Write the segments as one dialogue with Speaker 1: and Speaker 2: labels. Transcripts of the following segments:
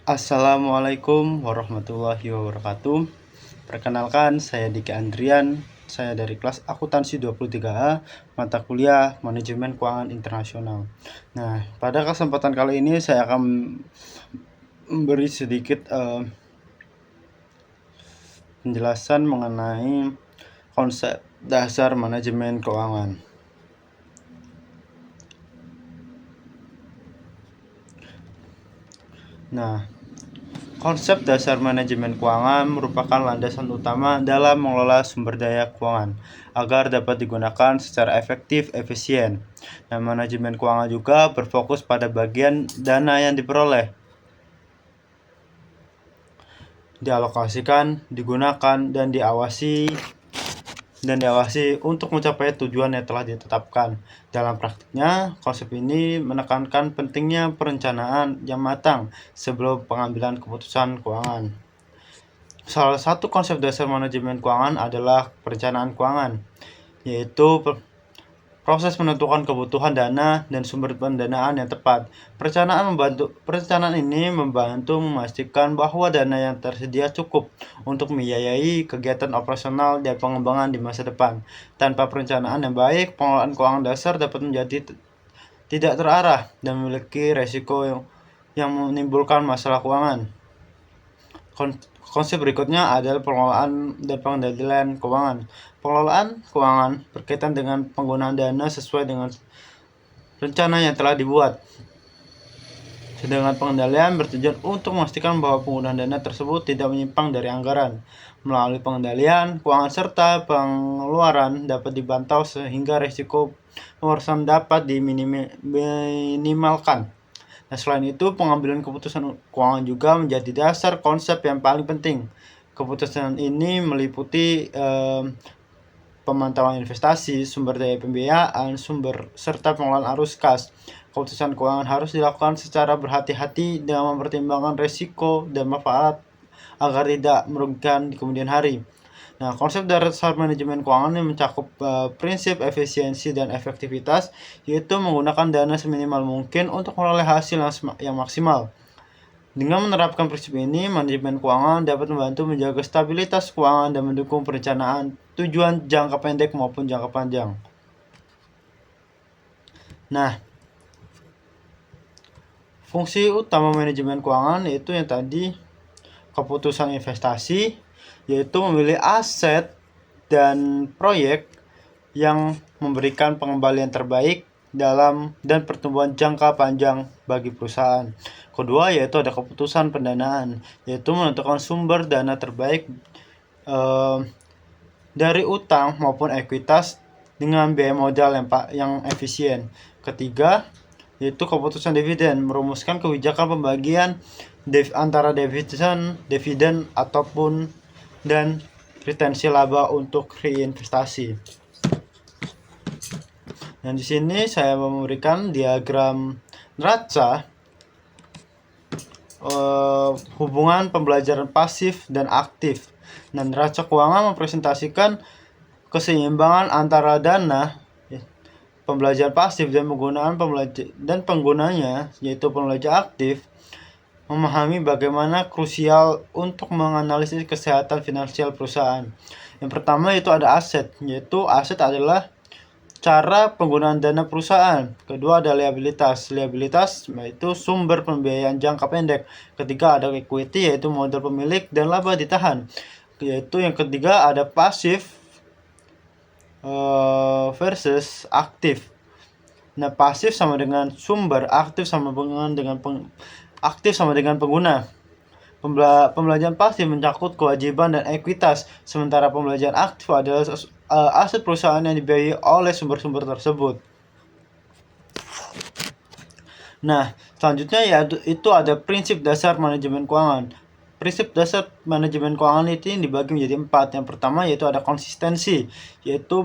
Speaker 1: Assalamualaikum warahmatullahi wabarakatuh. Perkenalkan, saya Diki Andrian. Saya dari kelas akuntansi 23A, mata kuliah Manajemen Keuangan Internasional. Nah, pada kesempatan kali ini saya akan memberi sedikit penjelasan mengenai konsep dasar manajemen keuangan. Nah, konsep dasar manajemen keuangan merupakan landasan utama dalam mengelola sumber daya keuangan agar dapat digunakan secara efektif, efisien. Nah, manajemen keuangan juga berfokus pada bagian dana yang diperoleh, dialokasikan, digunakan, dan diawasi untuk mencapai tujuan yang telah ditetapkan. Dalam praktiknya, konsep ini menekankan pentingnya perencanaan yang matang sebelum pengambilan keputusan keuangan. Salah satu konsep dasar manajemen keuangan adalah perencanaan keuangan, yaitu proses menentukan kebutuhan dana dan sumber pendanaan yang tepat. Perencanaan ini membantu memastikan bahwa dana yang tersedia cukup untuk membiayai kegiatan operasional dan pengembangan di masa depan. Tanpa perencanaan yang baik, pengelolaan keuangan dasar dapat menjadi tidak terarah dan memiliki resiko yang menimbulkan masalah keuangan. Konsep berikutnya adalah pengelolaan dan pengendalian keuangan. Pengelolaan keuangan berkaitan dengan penggunaan dana sesuai dengan rencana yang telah dibuat. Sedangkan pengendalian bertujuan untuk memastikan bahwa penggunaan dana tersebut tidak menyimpang dari anggaran. Melalui pengendalian keuangan serta pengeluaran dapat dibantau sehingga risiko pemborosan dapat diminimalkan. Nah, selain itu, pengambilan keputusan keuangan juga menjadi dasar konsep yang paling penting. Keputusan ini meliputi pemantauan investasi, sumber daya pembiayaan, serta pengelolaan arus kas. Keputusan keuangan harus dilakukan secara berhati-hati dengan mempertimbangkan risiko dan manfaat agar tidak merugikan di kemudian hari. Nah, konsep dasar manajemen keuangan ini mencakup prinsip efisiensi dan efektivitas, yaitu menggunakan dana seminimal mungkin untuk memperoleh hasil yang maksimal. Dengan menerapkan prinsip ini, manajemen keuangan dapat membantu menjaga stabilitas keuangan dan mendukung perencanaan tujuan jangka pendek maupun jangka panjang. Nah, fungsi utama manajemen keuangan yaitu yang tadi, keputusan investasi, yaitu memilih aset dan proyek yang memberikan pengembalian terbaik dan pertumbuhan jangka panjang bagi perusahaan. Kedua, yaitu ada keputusan pendanaan, yaitu menentukan sumber dana terbaik dari utang maupun ekuitas dengan biaya modal yang efisien. Ketiga, yaitu keputusan dividen, merumuskan kebijakan pembagian antara dividen ataupun dan retensi laba untuk reinvestasi. Dan di sini saya memberikan diagram neraca hubungan pembelajaran pasif dan aktif. Dan neraca keuangan mempresentasikan keseimbangan antara dana pembelajaran pasif dan penggunanya, yaitu pembelajar aktif, memahami bagaimana krusial untuk menganalisis kesehatan finansial perusahaan. Yang pertama yaitu ada aset, yaitu aset adalah cara penggunaan dana perusahaan. Kedua ada liabilitas yaitu sumber pembiayaan jangka pendek. Ketiga ada equity, yaitu modal pemilik dan laba ditahan. Yaitu yang ketiga ada pasif versus aktif. Nah, pasif sama dengan sumber, aktif sama dengan pengguna. Pembelajaran pasif mencakup kewajiban dan ekuitas, sementara pembelajaran aktif adalah aset perusahaan yang dibiayai oleh sumber-sumber tersebut. Nah, selanjutnya itu ada prinsip dasar manajemen keuangan. Prinsip dasar manajemen keuangan itu dibagi menjadi 4. Yang pertama yaitu ada konsistensi, yaitu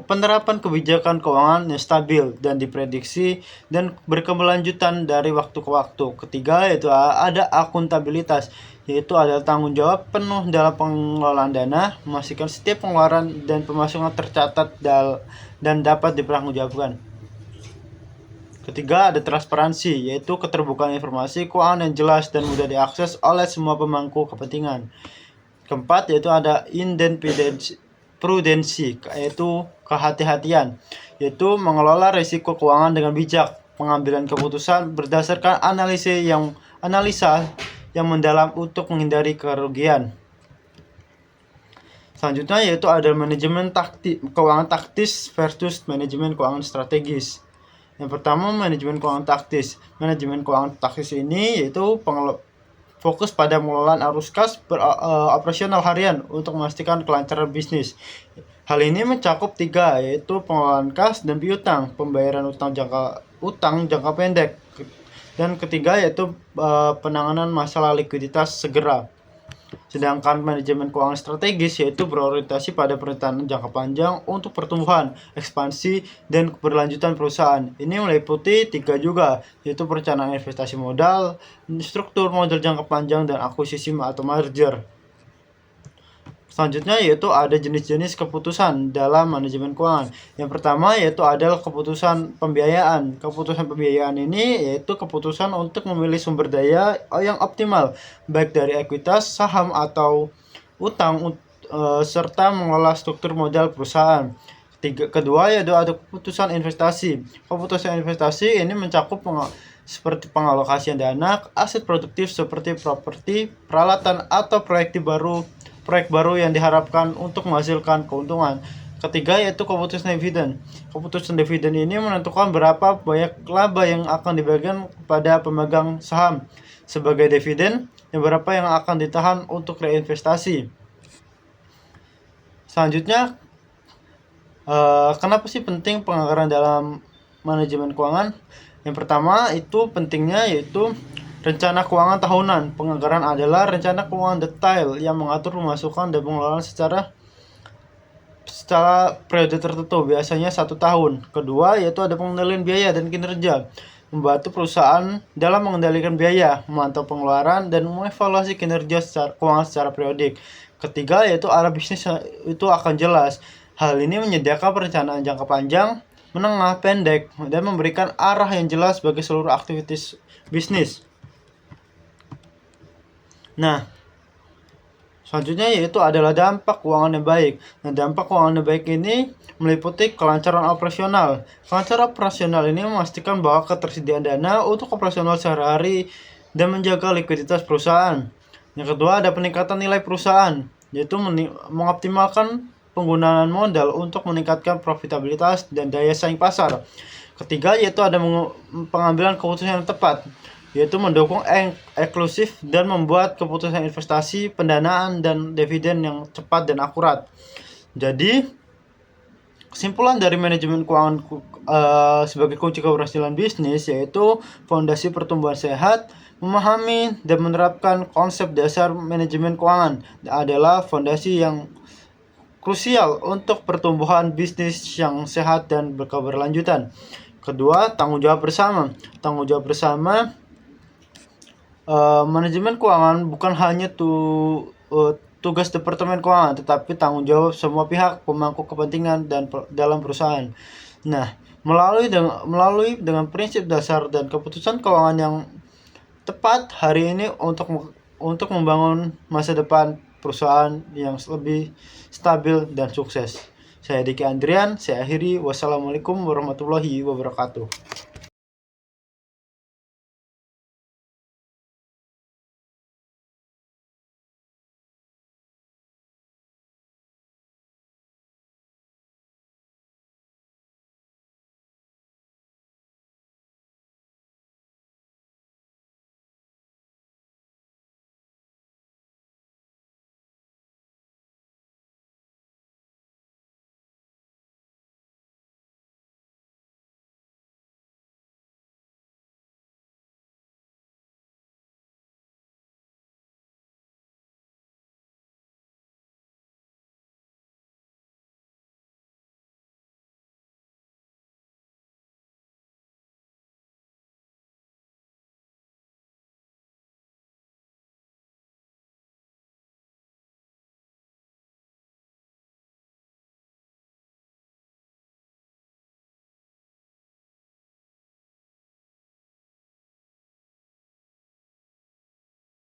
Speaker 1: penerapan kebijakan keuangan yang stabil dan diprediksi dan berkeberlanjutan dari waktu ke waktu. Ketiga yaitu ada akuntabilitas, yaitu adalah tanggung jawab penuh dalam pengelolaan dana, memastikan setiap pengeluaran dan pemasukan tercatat dan dapat dipertanggungjawabkan. Ketiga, ada transparansi, yaitu keterbukaan informasi keuangan yang jelas dan mudah diakses oleh semua pemangku kepentingan. Keempat, yaitu ada prudensi, yaitu kehati-hatian, yaitu mengelola risiko keuangan dengan bijak, pengambilan keputusan berdasarkan analisa yang mendalam untuk menghindari kerugian. Selanjutnya yaitu ada manajemen keuangan taktis versus manajemen keuangan strategis. Yang pertama, manajemen keuangan taktis. Manajemen keuangan taktis ini yaitu fokus pada pengelolaan arus kas operasional harian untuk memastikan kelancaran bisnis. Hal ini mencakup 3, yaitu pengelolaan kas dan piutang, pembayaran utang jangka pendek, dan ketiga yaitu penanganan masalah likuiditas segera. Sedangkan manajemen keuangan strategis yaitu berorientasi pada perencanaan jangka panjang untuk pertumbuhan, ekspansi, dan keberlanjutan perusahaan. Ini meliputi 3 juga, yaitu perencanaan investasi modal, struktur modal jangka panjang, dan akuisisi atau merger. Selanjutnya yaitu ada jenis-jenis keputusan dalam manajemen keuangan. Yang pertama yaitu adalah keputusan pembiayaan. Keputusan pembiayaan ini yaitu keputusan untuk memilih sumber daya yang optimal, baik dari ekuitas, saham, atau utang, serta mengelola struktur modal perusahaan. Kedua yaitu ada keputusan investasi. Keputusan investasi ini mencakup seperti pengalokasian dana, aset produktif seperti properti, peralatan, atau proyek baru yang diharapkan untuk menghasilkan keuntungan. Ketiga yaitu keputusan dividen. Keputusan dividen ini menentukan berapa banyak laba yang akan dibagikan kepada pemegang saham sebagai dividen dan berapa yang akan ditahan untuk reinvestasi. Selanjutnya, kenapa sih penting penganggaran dalam manajemen keuangan? Yang pertama itu pentingnya yaitu rencana keuangan tahunan. Penganggaran adalah rencana keuangan detail yang mengatur pemasukan dan pengeluaran secara periode tertentu, biasanya 1 tahun. Kedua yaitu ada pengendalian biaya dan kinerja, membantu perusahaan dalam mengendalikan biaya, memantau pengeluaran, dan mengevaluasi kinerja keuangan secara periodik. Ketiga yaitu arah bisnis itu akan jelas. Hal ini menyediakan perencanaan jangka panjang, menengah, pendek, dan memberikan arah yang jelas bagi seluruh aktivitas bisnis. Nah, selanjutnya yaitu adalah dampak keuangan yang baik. Nah, dampak keuangan yang baik ini meliputi kelancaran operasional. Kelancaran operasional ini memastikan bahwa ketersediaan dana untuk operasional sehari-hari dan menjaga likuiditas perusahaan. Yang kedua ada peningkatan nilai perusahaan, yaitu mengoptimalkan penggunaan modal untuk meningkatkan profitabilitas dan daya saing pasar. Ketiga yaitu ada pengambilan keputusan yang tepat, yaitu mendukung eksklusif dan membuat keputusan investasi, pendanaan, dan dividen yang cepat dan akurat. Jadi, kesimpulan dari manajemen keuangan sebagai kunci keberhasilan bisnis yaitu fondasi pertumbuhan sehat. Memahami dan menerapkan konsep dasar manajemen keuangan adalah fondasi yang krusial untuk pertumbuhan bisnis yang sehat dan berkeberlanjutan. Kedua, tanggung jawab bersama. Tanggung jawab bersama, manajemen keuangan bukan hanya tugas departemen keuangan, tetapi tanggung jawab semua pihak pemangku kepentingan dan dalam perusahaan. Nah, melalui dengan prinsip dasar dan keputusan keuangan yang tepat hari ini untuk membangun masa depan perusahaan yang lebih stabil dan sukses. Saya Diki Andrian, saya akhiri. Wassalamualaikum warahmatullahi wabarakatuh.